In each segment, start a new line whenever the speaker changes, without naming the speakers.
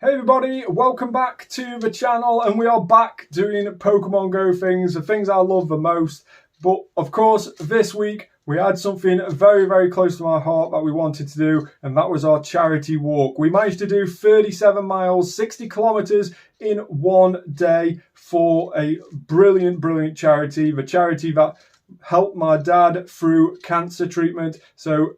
Hey everybody, welcome back to the channel, and we are back doing Pokemon Go things, the things I love the most. But of course, this week we had something very close to my heart that we wanted to do, and that was our charity walk. We managed to do 37 miles, 60 kilometers in one day for a brilliant charity, the charity that helped my dad through cancer treatment. So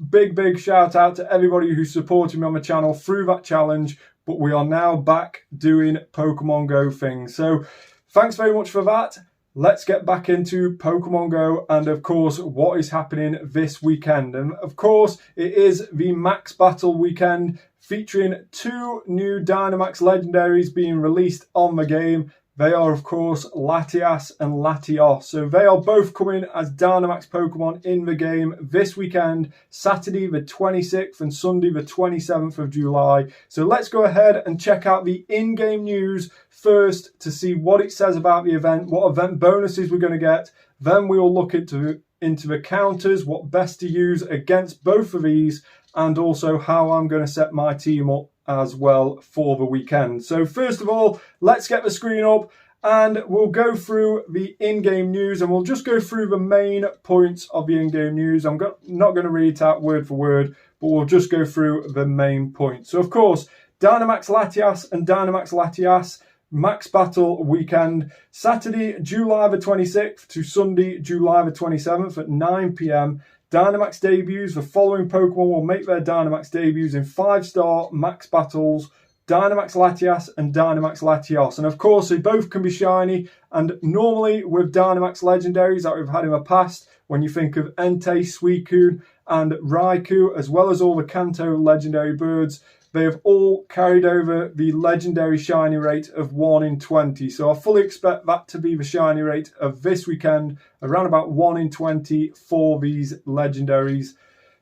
big shout out to everybody who supported me on the channel through that challenge. But we are now back doing Pokemon Go things. So thanks very much for that. Let's get back into Pokemon Go and of course what is happening this weekend. And of course it is the Max Battle weekend featuring two new Dynamax legendaries being released on the game. They are, of course, Latias and Latios. So they are both coming as Dynamax Pokemon in the game this weekend, Saturday the 26th and Sunday the 27th of July. So let's go ahead and check out the in-game news first to see what it says about the event, what event bonuses we're going to get. Then we'll look into the counters, what best to use against both of these, and also how I'm going to set my team up as well for the weekend. So first of all, let's get the screen up and we'll go through the in-game news, and we'll just go through the main points of the in-game news. I'm not going to read it out word for word, but we'll just go through the main points. So of course, Dynamax Latias and Dynamax Latias Max Battle weekend, Saturday, July the 26th to Sunday, July the 27th at 9 p.m. Dynamax debuts. The following Pokemon will make their Dynamax debuts in 5-star Max Battles: Dynamax Latias and Dynamax Latios. And of course, they both can be shiny. And normally with Dynamax legendaries that we've had in the past, when you think of Entei, Suicune and Raikou, as well as all the Kanto legendary birds, they have all carried over the legendary shiny rate of 1 in 20. So I fully expect that to be the shiny rate of this weekend, around about 1 in 20 for these legendaries.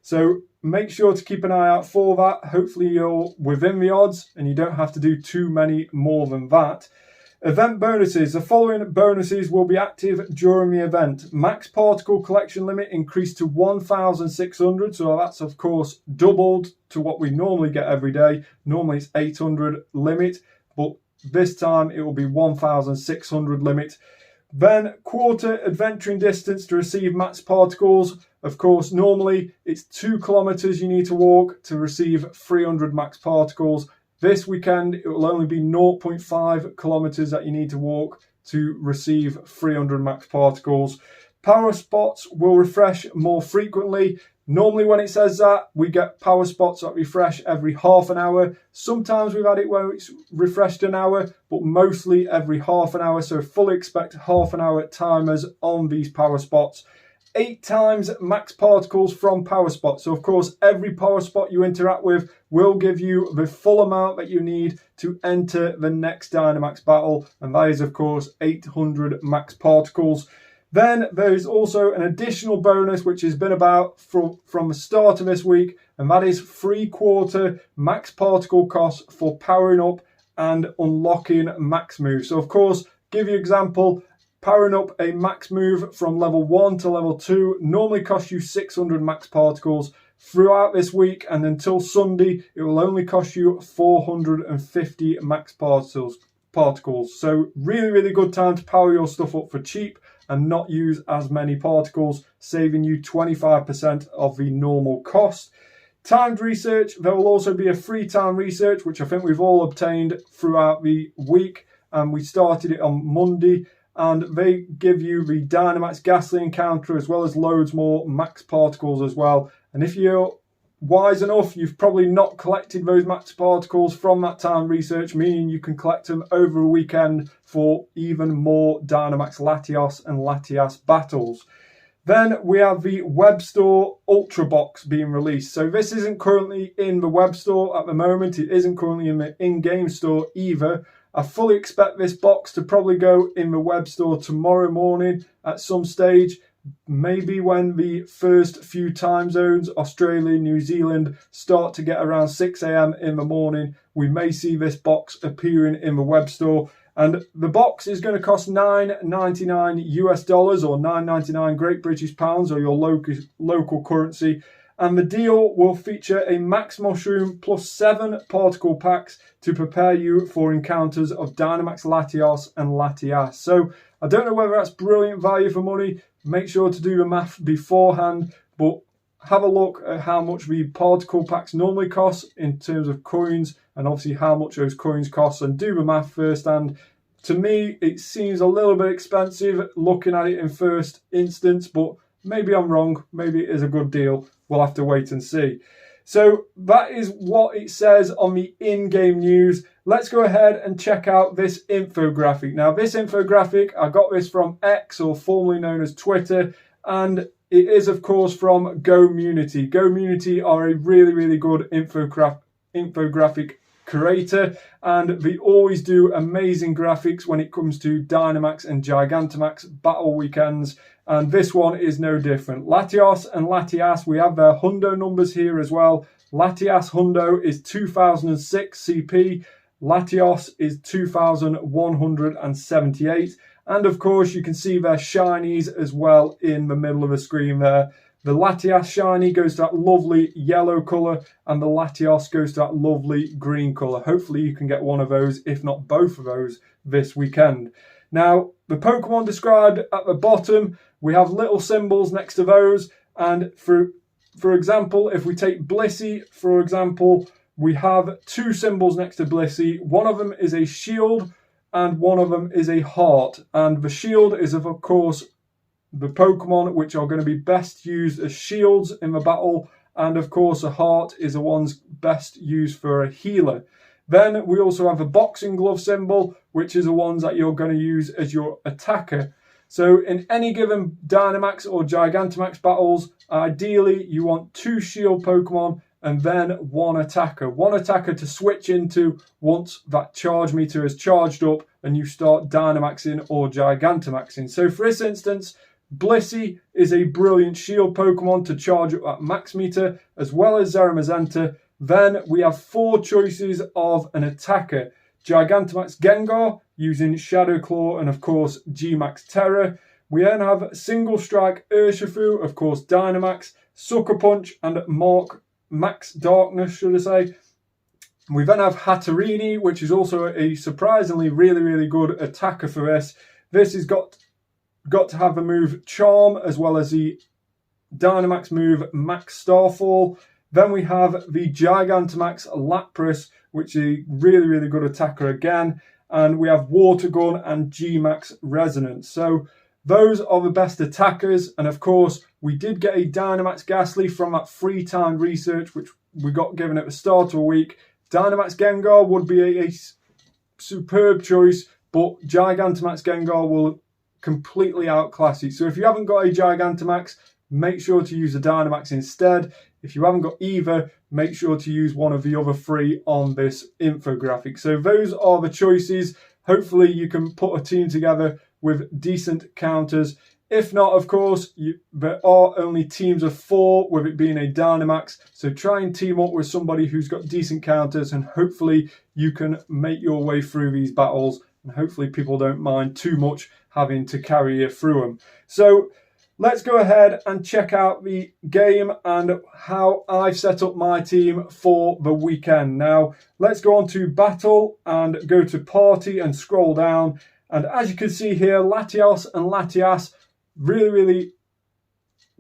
So make sure to keep an eye out for that. Hopefully you're within the odds and you don't have to do too many more than that. Event bonuses. The following bonuses will be active during the event. Max particle collection limit increased to 1,600. So that's of course doubled to what we normally get every day. Normally it's 800 limit, but this time it will be 1,600 limit. Then quarter adventuring distance to receive max particles. Of course, normally it's 2 kilometers you need to walk to receive 300 max particles. This weekend, it will only be 0.5 kilometers that you need to walk to receive 300 max particles. Power spots will refresh more frequently. Normally when it says that, we get power spots that refresh every half an hour. Sometimes we've had it where it's refreshed an hour, but mostly every half an hour. So fully expect half an hour timers on these power spots. 8 times max particles from power spots. So of course, every power spot you interact with will give you the full amount that you need to enter the next Dynamax battle. And that is of course 800 max particles. Then there is also an additional bonus which has been about from the start of this week, and that is 3/4 max particle cost for powering up and unlocking max moves. So of course, give you an example, powering up a max move from level 1 to level 2 normally costs you 600 max particles. Throughout this week and until Sunday, it will only cost you 450 max particles. So really good time to power your stuff up for cheap and not use as many particles, saving you 25% of the normal cost. Timed research. There will also be a free time research, which I think we've all obtained throughout the week. And we started it on Monday. And they give you the Dynamax Ghastly encounter as well as loads more max particles as well. And if you're wise enough, you've probably not collected those max particles from that time research, meaning you can collect them over a weekend for even more Dynamax Latios and Latias battles. Then we have the web store Ultra Box being released. So this isn't currently in the web store at the moment. It isn't currently in the in-game store either. I fully expect this box to probably go in the web store tomorrow morning at some stage. Maybe when the first few time zones, Australia, New Zealand, start to get around 6 a.m. in the morning, we may see this box appearing in the web store. And the box is going to cost $9.99 US or $9.99 Great British pounds or your local currency. And the deal will feature a max mushroom plus 7 particle packs to prepare you for encounters of Dynamax Latios and Latias. So I don't know whether that's brilliant value for money. Make sure to do the math beforehand, but have a look at how much the particle packs normally cost in terms of coins, and obviously how much those coins cost, and do the math first. And to me, it seems a little bit expensive looking at it in first instance, but maybe I'm wrong. Maybe it is a good deal. We'll have to wait and see. So that is what it says on the in-game news. Let's go ahead and check out this infographic. Now, this infographic, I got this from X, or formerly known as Twitter, and it is, of course, from GoMunity. GoMunity are a really, really good infographic creator, and they always do amazing graphics when it comes to Dynamax and Gigantamax battle weekends, and this one is no different. Latios and Latias, we have their hundo numbers here as well. Latias hundo is 2006 CP, Latios is 2178, and of course you can see their shinies as well in the middle of the screen there. The Latias shiny goes to that lovely yellow colour, and the Latios goes to that lovely green colour. Hopefully you can get one of those, if not both of those, this weekend. Now, the Pokemon described at the bottom, we have little symbols next to those, and for example, if we take Blissey, for example, we have 2 symbols next to Blissey. One of them is a shield, and one of them is a heart. And the shield is, of course, the Pokemon which are going to be best used as shields in the battle, and of course a heart is the one's best used for a healer. Then we also have a boxing glove symbol, which is the ones that you're going to use as your attacker. So in any given Dynamax or Gigantamax battles, ideally you want 2 shield Pokemon and then 1 attacker. 1 attacker to switch into once that charge meter is charged up and you start Dynamaxing or Gigantamaxing. So for this instance, Blissey is a brilliant shield Pokemon to charge up at max meter, as well as Zamazenta. Then we have 4 choices of an attacker. Gigantamax Gengar using Shadow Claw and of course G-Max Terra. We then have Single Strike Urshifu, of course Dynamax, Sucker Punch and Max Darkness, should I say. We then have Hatterini, which is also a surprisingly really, really good attacker for this. This has got to have the move Charm, as well as the Dynamax move Max Starfall. Then we have the Gigantamax Lapras, which is a really, really good attacker again. And we have Water Gun and G-Max Resonance. So those are the best attackers. And of course, we did get a Dynamax Ghastly from that free-timed research, which we got given at the start of the week. Dynamax Gengar would be a superb choice, but Gigantamax Gengar will completely outclass it. So if you haven't got a Gigantamax, make sure to use a Dynamax instead. If you haven't got either, make sure to use one of the other 3 on this infographic. So those are the choices. Hopefully you can put a team together with decent counters. If not, of course, there are only teams of 4, with it being a Dynamax. So try and team up with somebody who's got decent counters, and hopefully you can make your way through these battles, and hopefully people don't mind too much having to carry you through them. So let's go ahead and check out the game and how I've set up my team for the weekend. Now, let's go on to battle and go to party and scroll down. And as you can see here, Latios and Latias, really, really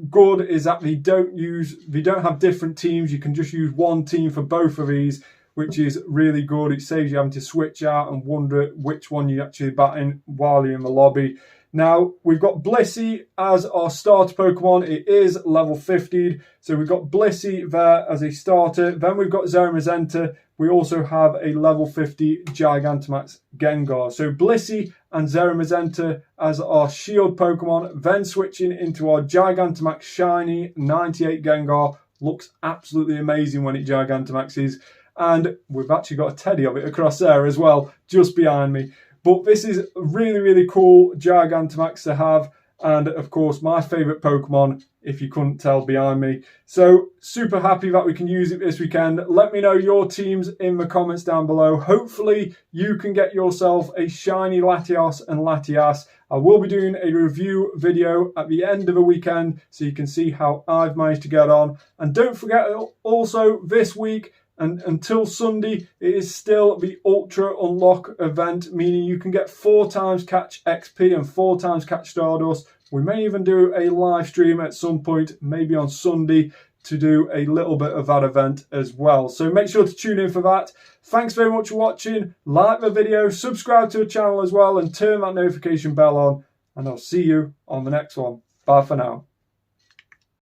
good is that they don't have different teams. You can just use one team for both of these, which is really good. It saves you having to switch out and wonder which one you actually batting while you're in the lobby. Now, we've got Blissey as our starter Pokemon. It is level 50. So we've got Blissey there as a starter. Then we've got Zamazenta. We also have a level 50 Gigantamax Gengar. So Blissey and Zamazenta as our shield Pokemon. Then switching into our Gigantamax Shiny 98 Gengar. Looks absolutely amazing when it Gigantamaxes. And we've actually got a teddy of it across there as well, just behind me. But this is really, really cool Gigantamax to have. and of course my favourite Pokemon, if you couldn't tell behind me. So super happy that we can use it this weekend. Let me know your teams in the comments down below. Hopefully you can get yourself a shiny Latios and Latias. I will be doing a review video at the end of the weekend so you can see how I've managed to get on. And don't forget also this week and until Sunday, it is still the Ultra Unlock event, meaning you can get 4 times catch XP and 4 times catch Stardust. We may even do a live stream at some point, maybe on Sunday, to do a little bit of that event as well. So make sure to tune in for that. Thanks very much for watching. Like the video, subscribe to the channel as well, and turn that notification bell on. And I'll see you on the next one. Bye for now.